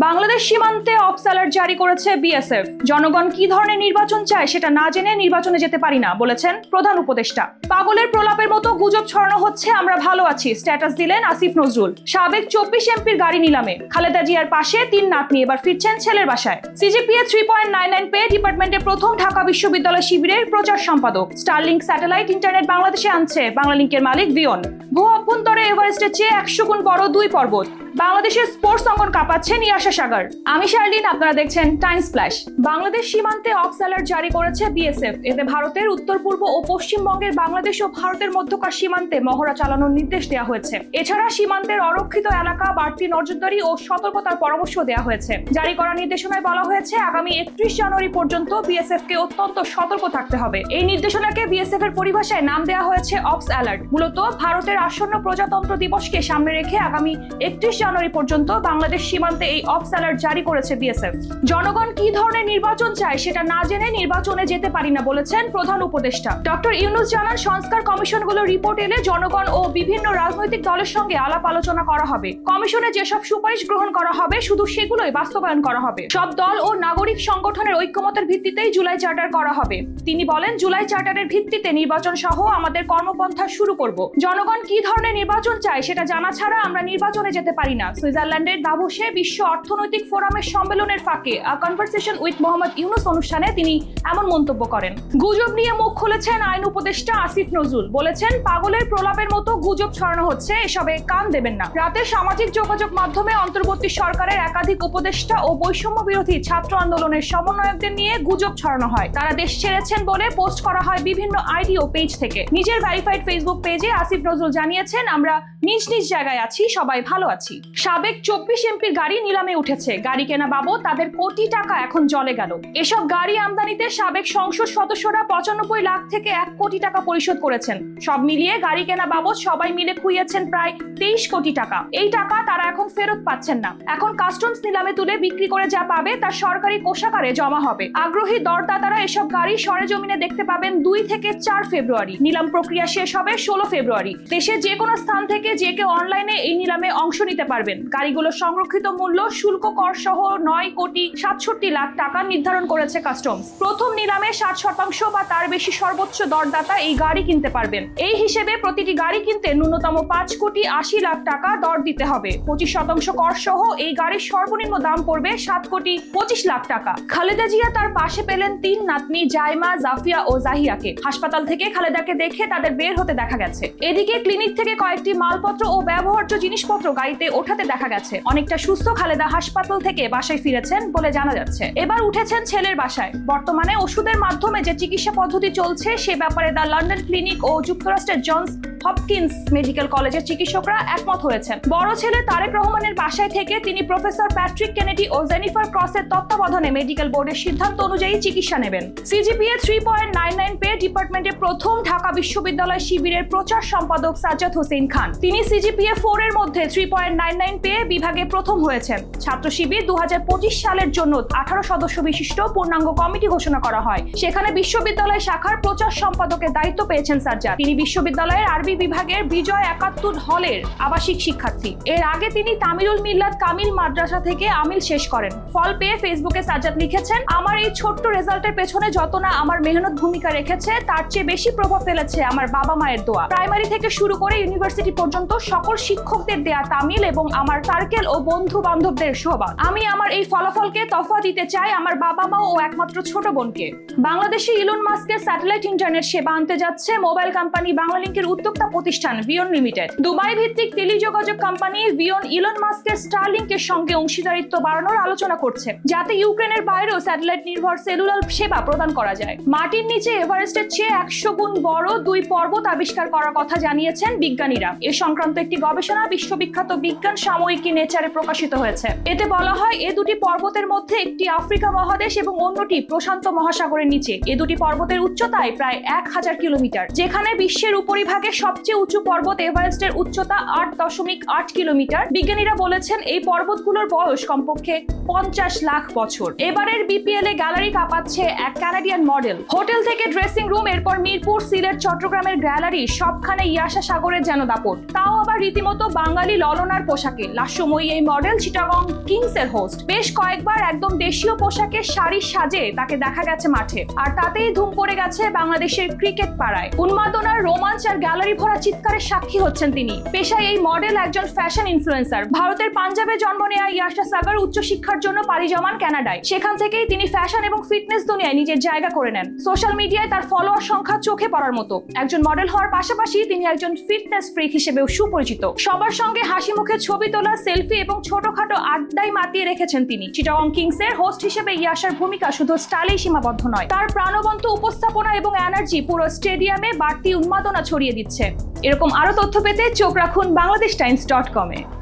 বাংলাদেশ সীমান্তে of alert জারি করেছে বিএসএফ। জনগণ কি ধরনের নির্বাচন চায় সেটা না জেনে নির্বাচনে যেতে পারি না বলেছেন প্রধান উপদেষ্টা। পাগলের প্রলাপের মতো গুজব ছড়ানো হচ্ছে আমরা ভালো আছি স্ট্যাটাস দিলেন আসিফ নজরুল। সাবেক 24 এমপির গাড়ি নিলামে, খালেদা জিয়ার পাশে 3 নাতনি এবার ফিরছেন ছেলের বাসায়। সিজিপিএ 3.99 পেয়ে ডিপার্টমেন্টের প্রথম ঢাকা বিশ্ববিদ্যালয় শিবিরের প্রচার সম্পাদক। স্টারলিংক স্যাটেলাইট ইন্টারনেট বাংলাদেশে আনছে বাংলালিংকের মালিক ভিয়ন। ভূ অভ্যন্তরে এভারেস্টের চেয়ে 100 গুণ বড় 2 পর্বত। বাংলাদেশের স্পোর্টস অঙ্গন কাঁপাচ্ছে নিরাশা সাগর। আমি শার্লিন, আপনারা দেখছেন টাইমস ফ্ল্যাশ। বাংলাদেশ সীমান্তে অফ অ্যালার্ট জারি করেছে বিএসএফ। এতে ভারতের উত্তর পূর্ব ও পশ্চিমবঙ্গের বাংলাদেশ ও ভারতের মধ্যকার সীমান্তে মহড়া চালানোর নির্দেশ দেওয়া হয়েছে। এছাড়া সীমান্তের অরক্ষিত এলাকা বাড়তি নজরদারি ও সতর্কতার পরামর্শ দেওয়া হয়েছে। জারি করা নির্দেশনায় বলা হয়েছে আগামী 31 জানুয়ারি পর্যন্ত বিএসএফ কে অত্যন্ত সতর্ক থাকতে হবে। এই নির্দেশনাকে বিএসএফ এর পরিভাষায় নাম দেওয়া হয়েছে অফ অ্যালার্ট। মূলত ভারতের আসন্ন প্রজাতন্ত্র দিবসকে সামনে রেখে আগামী 31 জানুয়ারি পর্যন্ত বাংলাদেশ সীমান্তে এই অফ অ্যালার্ট জারি করেছে বিএসএফ। জনগণ কি ধরনের নির্বাচন চায় সেটা না জেনে নির্বাচনে যেতে পারি না বলেছেন প্রধান উপদেষ্টা। ডক্টর ইউনূস জানান সংস্কার কমিশনগুলোর রিপোর্ট এলে জনগণ ও বিভিন্ন রাজনৈতিক দলের সঙ্গে আলাপ আলোচনা করা হবে। কমিশনে যেসব সুপারিশ গ্রহণ করা হবে শুধু সেগুলোই বাস্তবায়ন করা হবে। সব দল ও নাগরিক সংগঠনের ঐক্যমতের ভিত্তিতেই জুলাই চার্টার করা হবে। তিনি বলেন জুলাই চার্টারের ভিত্তিতে নির্বাচন সহ আমাদের কর্মপন্থা শুরু করব। জনগণ কি ধরনের নির্বাচন চায় সেটা জানা ছাড়া আমরা নির্বাচনে যেতে পারি না। সুইজারল্যান্ডের দাভোসে বিশ্ব অর্থনৈতিক ফোরামের সম্মেলনের ফাঁকে আ কনভারসেশন উইথ মোহাম্মদ ইউনূস অনুষ্ঠানে তিনি এমন মন্তব্য করেন। গুজব নিয়ে মুখ খুলেছেন আইন উপদেষ্টা আসিফ নজরুল। বলেছেন পাগলের প্রলাপের মতো গুজব ছড়ানো হচ্ছে, এসবে কান দেবেন না। রাতে সামাজিক যোগাযোগ মাধ্যমে অন্তর্বর্তী সরকারের একাধিক উপদেষ্টা ও বৈষম্য বিরোধী ছাত্র আন্দোলনের সমন্বয়কদের নিয়ে গুজব ছড়ানো হয়। তারা দেশ ছেড়েছেন বলে পোস্ট করা হয় বিভিন্ন আইডি ও পেজ থেকে। নিজের ভেরিফাইড ফেসবুক পেজে আসিফ নজরুল জানিয়েছেন আমরা নিজ নিজ জায়গায় আছি, সবাই ভালো আছি। সাবেক 24 এমপির গাড়ি নিলামে উঠেছে। গাড়ি কেনা বাবদ তাদের কোটি টাকা এখন জলে গেল। এসব গাড়ি আমদানিতে সাবেক সংসদ সদস্যরা 95 লাখ থেকে 1 কোটি টাকা পরিশোধ করেছেন। সব মিলিয়ে গাড়ি কেনা বাবদ সবাই মিলে খুইয়েছেন প্রায় 23 কোটি টাকা। এই টাকা তারা এখন ফেরত পাচ্ছেন না। এখন কাস্টমস নিলামে তুলে বিক্রি করে যা পাবে তা সরকারি কোষাগারে জমা হবে। আগ্রহী দরদাতারা এসব গাড়ি সরেজমিনে দেখতে পাবেন 2 থেকে 4 ফেব্রুয়ারি। নিলাম প্রক্রিয়া শেষ হবে 16 ফেব্রুয়ারি। দেশের যে কোনো স্থান থেকে যে কেউ অনলাইনে এই নিলামে অংশ নিতে পারবেন। গাড়িগুলো সংরক্ষিত মূল্য শুল্ক কর সহ 9 কোটি 67 লাখ টাকা নির্ধারণ করেছে কাস্টমস। প্রথম নিলামে 60% বা তার বেশি সর্বোচ্চ দরদাতা এই গাড়ি কিনতে পারবেন। এই হিসেবে প্রতিটি গাড়ি কিনতে ন্যূনতম 5 কোটি 80 লাখ টাকা দর দিতে হবে। 25% কর সহ এই গাড়ির সর্বনিম্ন দাম পড়বে 7 কোটি 25 লাখ টাকা। খালেদা জিয়া তার পাশে পেলেন 3 নাতনি জাইমা, জাফিয়া ও জাহিয়াকে। হাসপাতাল থেকে খালেদাকে দেখে তাদের বের হতে দেখা গেছে। এদিকে ক্লিনিক থেকে কয়েকটি মালপত্র ও ব্যবহার্য জিনিসপত্র গাড়িতে ওঠাতে দেখা গেছে। অনেকটা সুস্থ খালেদা হাসপাতাল থেকে বাসায় ফিরেছেন বলে জানা যাচ্ছে। এবার উঠেছেন ছেলের বাসায়। বর্তমানে ওষুধের মাধ্যমে যে চিকিৎসা পদ্ধতি চলছে সে ব্যাপারে দ্য লন্ডন ক্লিনিক ও যুক্তরাষ্ট্রের জনস হপকিন্স মেডিকেল কলেজের চিকিৎসকরা একমত হয়েছেন। বড় ছেলে তারেক রহমানের বাসায় থেকে তিনি প্রফেসর প্যাট্রিক কেনেডি ও জেনিফার ক্রসের তত্ত্বাবধানে মেডিকেল বোর্ডের সিদ্ধান্ত অনুযায়ী চিকিৎসা নেবেন। সিজিপিএ 3.99 পেয়ে ডিপার্টমেন্টের প্রথম ঢাকা বিশ্ববিদ্যালয় শিবিরের প্রচার সম্পাদক সাজ্জাদ হোসেন খান। তিনি সিজিপিএ 4 এর মধ্যে 3.99 পেয়ে বিভাগে প্রথম হয়েছেন। ছাত্র শিবির 2025 সালের জন্য 18 সদস্য বিশিষ্ট পূর্ণাঙ্গ কমিটি ঘোষণা করা হয়। সেখানে বিশ্ববিদ্যালয় শাখার প্রচার সম্পাদকের দায়িত্ব পেয়েছেন সাজ্জাদ। তিনি বিশ্ববিদ্যালয়ের আরবি বিভাগের বিজয় 71 হলের আবাসিক শিক্ষার্থী। এর আগে তিনি তামিরুল মিল্লাত কামিল মাদ্রাসা থেকে আমিল শেষ করেন। ফল পেয়ে ফেসবুকে সাজ্জাদ লিখেছেন আমার এই ছোট্ট রেজাল্টের পেছনে যত না আমার মেহনত ভূমিকা রেখেছে তার চেয়ে বেশি প্রভাব ফেলেছে আমার বাবা মায়ের দোয়া। প্রাইমারি থেকে শুরু করে ইউনিভার্সিটি পর্যন্ত সকল শিক্ষকদের দেয়া তামিল এবং আমার সার্কেল ও বন্ধু বান্ধবদের সোহবত। আমি আমার এই ফলাফলকে তফা দিতে চাই আমার বাবা মা ও একমাত্র ছোট বোনকে। বাংলাদেশে ইলন মাস্কের স্যাটেলাইট ইন্টারনেট সেবা আনতে যাচ্ছে মোবাইল কোম্পানি বাংলালিংকের উদ্যোক্তা প্রতিষ্ঠান ভিয়ন লিমিটেড। দুবাই ভিত্তিক টেলিযোগাযোগ কোম্পানি ভিয়ন ইলন মাস্কের স্টারলিংকের সঙ্গে অংশীদারিত্ব বাড়ানোর আলোচনা করছে যাতে ইউক্রেনের বাইরেও স্যাটেলাইট নির্ভর সেলুলার সেবা প্রদান করা যায়। মাটির নিচে এভারেস্টের চেয়ে 100 গুণ বড় 2 পর্বত আবিষ্কার করার কথা জানিয়েছেন বিজ্ঞানীরা। এ সংক্রান্ত একটি গবেষণা বিশ্ববিখ্যাত বিজ্ঞান সাময়িকী নেচারে প্রকাশিত হয়েছে। এতে বলা হয় এই 2টি পর্বতের মধ্যে একটি আফ্রিকা মহাদেশ এবং অন্যটি প্রশান্ত মহাসাগরের নিচে। এই 2টি পর্বতের উচ্চতায় প্রায় 1000 কিলোমিটার, যেখানে বিশ্বের উপরিভাগে সবচেয়ে উঁচু পর্বত এভারেস্টের উচ্চতা 8.8 কিলোমিটার। বিজ্ঞানীরা বলেছেন এই পর্বতগুলোর বয়স কমপক্ষে 50 লাখ বছর। এবারের বিপিএল এ গ্যালারি কাঁপাচ্ছে এক কানাডিয়ান মডেল। হোটেল থেকে ড্রেসিং রুম, এরপর মিরপুর, সিলেট, চট্টগ্রামের গ্যালারি, সবখানে ইয়াশা সাগরের যেন দাপট। তাও আবার রীতিমতো বাঙালি ললনার পোশাকে। লাস্যময়ী এই মডেল চিটাগং কিংস এর হোস্ট। বেশ কয়েকবার একদম দেশীয় পোশাকে শাড়ির সাজে তাকে দেখা গেছে মাঠে, আর তাতেই ধুম পড়ে গেছে বাংলাদেশের ক্রিকেট পাড়ায়। উন্মাদনার, রোমাঞ্চ আর গ্যালারি ভরা চিৎকারের সাক্ষী হচ্ছেন তিনি। পেশায় এই মডেল একজন ফ্যাশন ইনফ্লুয়েন্সার। ভারতের পাঞ্জাবে জন্ম নেওয়া ইয়াশা সাগর উচ্চশিক্ষার জন্য পাড়ি জমান কানাডায়। সেখান থেকেই তিনি ফ্যাশন এবং ফিটনেস দুনিয়ায় নিজের জায়গা করে নেন। সোশ্যাল মিডিয়ায় তার ফলোয়ার সংখ্যা চোখে পড়ার মতো। একজন মডেল হওয়ার পাশাপাশি তিনি একজন ফিটনেস ফ্রিক হিসেবেও সুপরিচিত। সবার সঙ্গে হাসি মুখে ছবি তোলা, সেলফি এবং ছোটখাটো আড্ডায় মাতিয়ে রেখেছেন তিনি। চিটাগং কিংস এর হোস্ট হিসেবে ইয়াশার ভূমিকা শুধু স্টাইলেই সীমাবদ্ধ নয়, তার প্রাণবন্ত উপস্থাপনা এবং এনার্জি পুরো স্টেডিয়ামে বাড়তি উন্মাদনা ছড়িয়ে দিচ্ছে। এরকম আরো তথ্য পেতে চোখ রাখুন BangladeshTimes.com-এ।